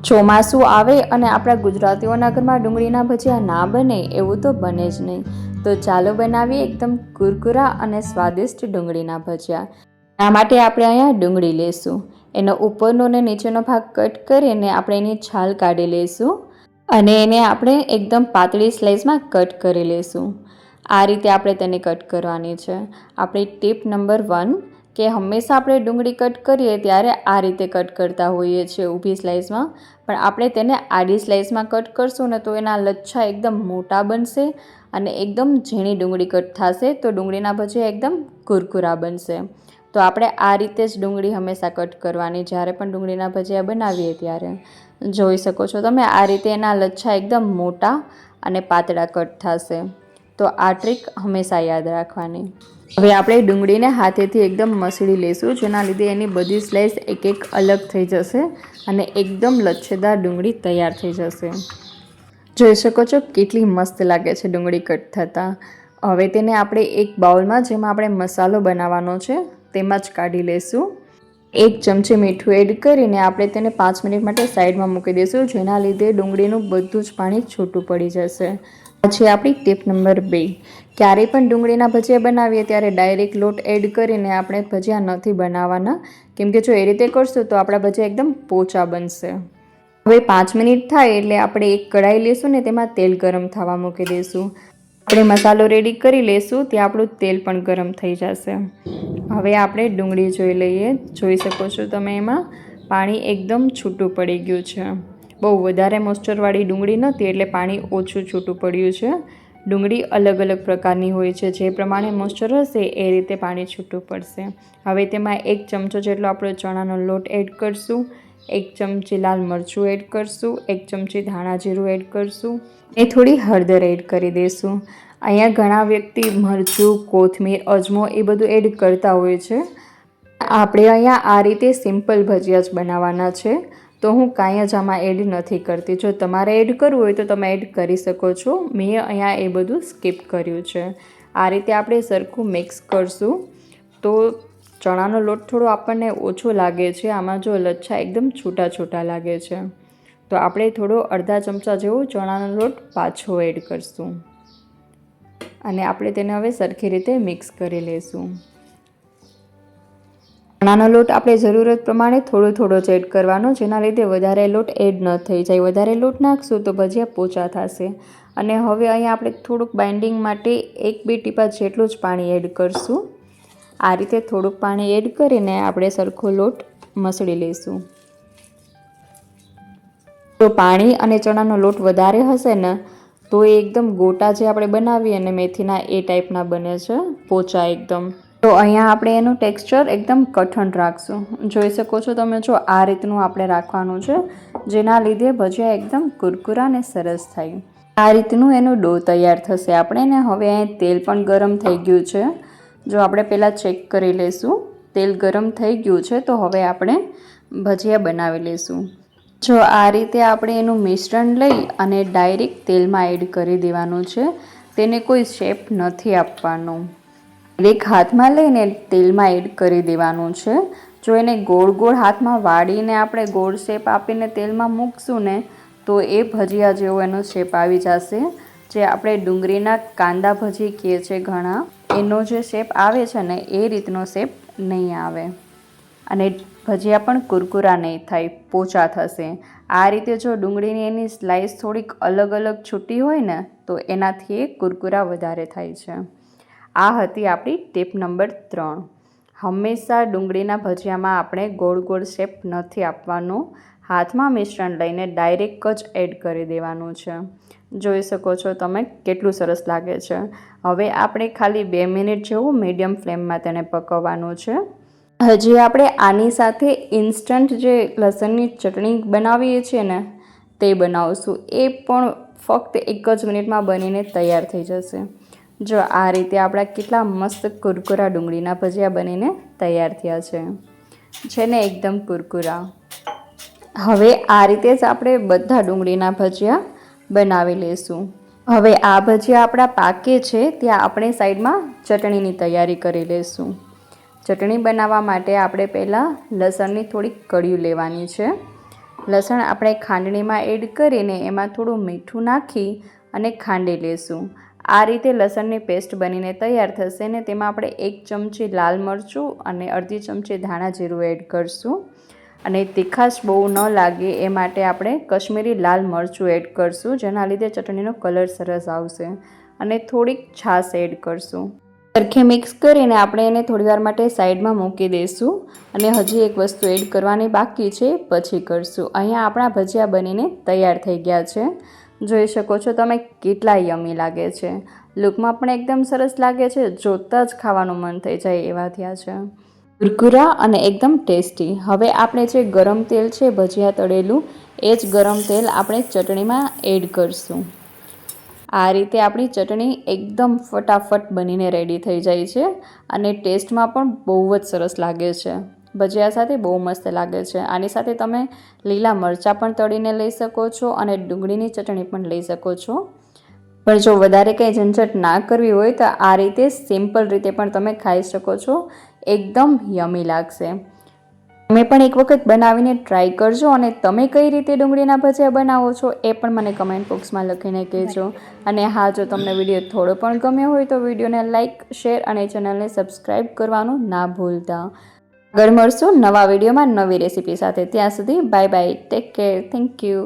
ચોમાસું આવે અને આપણા ગુજરાતીઓના ઘરમાં ડુંગળીના ભજીયા ના બને એવું તો બને જ નહીં. તો ચાલો બનાવીએ એકદમ કુરકુરા અને સ્વાદિષ્ટ ડુંગળીના ભજીયા. આ માટે આપણે અહીંયા ડુંગળી લઈશું. એનો ઉપરનો અને નીચેનો ભાગ કટ કરીને આપણે એની છાલ કાઢી લઈશું અને એને આપણે એકદમ પાતળી સ્લાઇસમાં કટ કરી લઈશું. આ રીતે આપણે તેને કટ કરવાની છે. આપણી ટીપ નંબર 1 કે હંમેશા આપણે ડુંગળી કટ કરીએ ત્યારે આ રીતે કટ કરતા હોઈએ છીએ ઊભી સ્લાઇસમાં, પણ આપણે તેને આડી સ્લાઇસમાં કટ કરશું ને તો એના લચ્છા એકદમ મોટા બનશે અને એકદમ ઝીણી ડુંગળી કટ થશે તો ડુંગળીના ભજીયા એકદમ કુરકુરા બનશે. તો આપણે આ રીતે જ ડુંગળી હંમેશા કટ કરવાની જ્યારે પણ ડુંગળીના ભજીયા બનાવીએ ત્યારે. જોઈ શકો છો તમે આ રીતે એના લચ્છા એકદમ મોટા અને પાતળા કટ થશે. તો આ ટ્રીક હંમેશા યાદ રાખવાની. હવે આપણે ડુંગળીને હાથેથી એકદમ મસળી લઈશું, જેના લીધે એની બધી સ્લાઇસ એક એક અલગ થઈ જશે અને એકદમ લચ્છેદાર ડુંગળી તૈયાર થઈ જશે. જોઈ શકો છો કેટલી મસ્ત લાગે છે ડુંગળી કટ થતાં. હવે તેને આપણે એક બાઉલમાં, જેમાં આપણે મસાલો બનાવવાનો છે તેમાં જ કાઢી લઈશું. 1 ચમચી મીઠું એડ કરીને આપણે તેને 5 મિનિટ માટે સાઈડમાં મૂકી દઈશું, જેના લીધે ડુંગળીનું બધું જ પાણી છૂટું પડી જશે. પછી આપણી ટીપ નંબર 2, ક્યારેય પણ ડુંગળીના ભજીયા બનાવીએ ત્યારે ડાયરેક્ટ લોટ એડ કરીને આપણે ભજીયા નથી બનાવવાના, કેમકે જો એ રીતે કરશું તો આપણા ભજીયા એકદમ પોચા બનશે. હવે 5 મિનિટ થાય એટલે આપણે એક કઢાઈ લઈશું ને તેમાં તેલ ગરમ થવા મૂકી દઈશું. આપણે મસાલો રેડી કરી લઈશું ત્યાં આપણું તેલ પણ ગરમ થઈ જશે. હવે આપણે ડુંગળી જોઈ લઈએ. જોઈ શકો છો તમે એમાં પાણી એકદમ છૂટું પડી ગયું છે. બહુ વધારે મોઇસ્ચરવાળી ડુંગળી નથી એટલે પાણી ઓછું છૂટું પડ્યું છે. ડુંગળી અલગ અલગ પ્રકારની હોય છે, જે પ્રમાણે મોઇસ્ચર હશે એ રીતે પાણી છૂટું પડશે. હવે તેમાં 1 ચમચો જેટલો આપણે ચણાનો લોટ એડ કરશું, 1 ચમચી લાલ મરચું એડ કરશું, 1 ચમચી ધાણા જીરું એડ કરશું અને થોડી હળદર એડ કરી દઈશું. અહીંયા ઘણા વ્યક્તિ મરચું, કોથમીર, અજમો એ બધું એડ કરતા હોય છે. આપણે અહીંયા આ રીતે સિમ્પલ ભજીયા જ બનાવવાના છે, તો હું કાંઈ જ આમાં એડ નથી કરતી. જો તમારે એડ કરવું હોય તો તમે એડ કરી શકો છો. મેં અહીંયા એ બધું સ્કીપ કર્યું છે. આ રીતે આપણે સરખું મિક્સ કરશું તો ચણાનો લોટ થોડો આપણને ઓછો લાગે છે. આમાં જો લચ્છા એકદમ છૂટા છૂટા લાગે છે, તો આપણે થોડો અડધા ચમચા જેવો ચણાનો લોટ પાછો એડ કરશું અને આપણે તેને હવે સરખી રીતે મિક્સ કરી લઈશું. ચણાનો લોટ આપણે જરૂરત પ્રમાણે થોડો થોડો જ એડ કરવાનો, જેના લીધે વધારે લોટ એડ ન થઈ જાય. વધારે લોટ નાખશું તો ભજીયા પોચા થશે. અને હવે અહીંયા આપણે થોડુંક બાઇન્ડિંગ માટે 1-2 ટીપા જેટલું જ પાણી એડ કરશું. આ રીતે થોડુંક પાણી એડ કરીને આપણે સરખો લોટ મસળી લઈશું. તો પાણી અને ચણાનો લોટ વધારે હશે ને તો એ એકદમ ગોટા જે આપણે બનાવીએ ને મેથીના એ ટાઈપના બને છે, પોચા એકદમ. તો અહીંયા આપણે એનું ટેક્સચર એકદમ કઠણ રાખશું. જોઈ શકો છો તમે, જો આ રીતનું આપણે રાખવાનું છે, જેના લીધે ભજીયા એકદમ કુરકુરા અને સરસ થાય. આ રીતનું એનો ડો તૈયાર થશે આપણે ને. હવે અહીં તેલ પણ ગરમ થઈ ગયું છે. જો આપણે પહેલાં ચેક કરી લઈશું. તેલ ગરમ થઈ ગયું છે તો હવે આપણે ભજીયા બનાવી લઈશું. જો આ રીતે આપણે એનું મિશ્રણ લઈ અને ડાયરેક્ટ તેલમાં એડ કરી દેવાનું છે. તેને કોઈ શેપ નથી આપવાનો. એક હાથમાં લઈને તેલમાં એડ કરી દેવાનું છે. જો એને ગોળ ગોળ હાથમાં વાળીને આપણે ગોળ શેપ આપીને તેલમાં મૂકશું ને તો એ ભજીયા જેવો એનો શેપ આવી જશે. જે આપણે ડુંગળીના કાંદા ભજી કહીએ છીએ ઘણા, એનો જે શેપ આવે છે ને એ રીતનો શેપ નહીં આવે અને ભજીયા પણ કુરકુરા નહીં થાય, પોચા થશે. આ રીતે જો ડુંગળીની એની સ્લાઇસ થોડીક અલગ અલગ છૂટી હોય ને તો એનાથી એ કુરકુરા વધારે થાય છે. આ હતી આપણી ટીપ નંબર 3. હંમેશા ડુંગળીના ભજીયામાં આપણે ગોળ ગોળ શેપ નથી આપવાનો. હાથમાં મિશ્રણ લઈને ડાયરેક્ટ જ એડ કરી દેવાનું છે. જોઈ શકો છો તમે કેટલું સરસ લાગે છે. હવે આપણે ખાલી 2 મિનિટ જેવું મીડિયમ ફ્લેમમાં તેને પકવવાનું છે. હજી આપણે આની સાથે ઇન્સ્ટન્ટ જે લસણની ચટણી બનાવીએ છીએ ને તે બનાવશું. એ પણ ફક્ત 1 જ મિનિટમાં બનીને તૈયાર થઈ જશે. જો આ રીતે આપણા કેટલા મસ્ત કુરકુરા ડુંગળીના ભજીયા બનીને તૈયાર થયા છે ને એકદમ કુરકુરા. હવે આ રીતે જ આપણે બધા ડુંગળીના ભજીયા બનાવી લઈશું. હવે આ ભજીયા આપણા પાકે છે ત્યાં આપણે સાઈડમાં ચટણીની તૈયારી કરી લઈશું. ચટણી બનાવવા માટે આપણે પહેલાં લસણની થોડીક કળીઓ લેવાની છે. લસણ આપણે ખાંડણીમાં એડ કરીને એમાં થોડું મીઠું નાખી અને ખાંડી લેશું. આ રીતે લસણની પેસ્ટ બનીને તૈયાર થશે ને તેમાં આપણે 1 ચમચી લાલ મરચું અને અડધી ચમચી ધાણા જીરું એડ કરશું. અને તીખાશ બહુ ન લાગે એ માટે આપણે કશ્મીરી લાલ મરચું એડ કરશું, જેના લીધે ચટણીનો કલર સરસ આવશે. અને થોડીક છાશ એડ કરશું. સરખે મિક્સ કરીને આપણે એને થોડીવાર માટે સાઈડમાં મૂકી દઈશું. અને હજી એક વસ્તુ એડ કરવાની બાકી છે, પછી કરશું. અહીંયા આપણા ભજીયા બનીને તૈયાર થઈ ગયા છે. જોઈ શકો છો તમે કેટલા યમી લાગે છે. લુકમાં પણ એકદમ સરસ લાગે છે, જોતાં જ ખાવાનું મન થઈ જાય એવા થયા છે. કુરકુરા અને એકદમ ટેસ્ટી. હવે આપણે જે ગરમ તેલ છે ભજીયા તળેલું, એ જ ગરમ તેલ આપણે ચટણીમાં એડ કરશું. આ રીતે આપણી ચટણી એકદમ ફટાફટ બનીને રેડી થઈ જાય છે અને ટેસ્ટમાં પણ બહુ જ સરસ લાગે છે. ભજીયા સાથે બહુ મસ્ત લાગે છે. આની સાથે તમે લીલા મરચાં પણ તળીને લઈ શકો છો અને ડુંગળીની ચટણી પણ લઈ શકો છો. પણ જો વધારે કંઈ ઝંઝટ ના કરવી હોય તો આ રીતે સિમ્પલ રીતે પણ તમે ખાઈ શકો છો. એકદમ યમી લાગશે. તમે પણ એક વખત બનાવીને ટ્રાય કરજો અને તમે કઈ રીતે ડુંગળીના ભજીયા બનાવો છો એ પણ મને કમેન્ટ બોક્સમાં લખીને કહેજો. અને હા, જો તમને વિડીયો થોડો પણ ગમ્યો હોય તો વિડીયોને લાઇક, શેર અને ચેનલને સબસ્ક્રાઈબ કરવાનું ના ભૂલતા. આગળ મળશું નવા વિડીયોમાં નવી રેસીપી સાથે. ત્યાં સુધી bye bye, take care, thank you.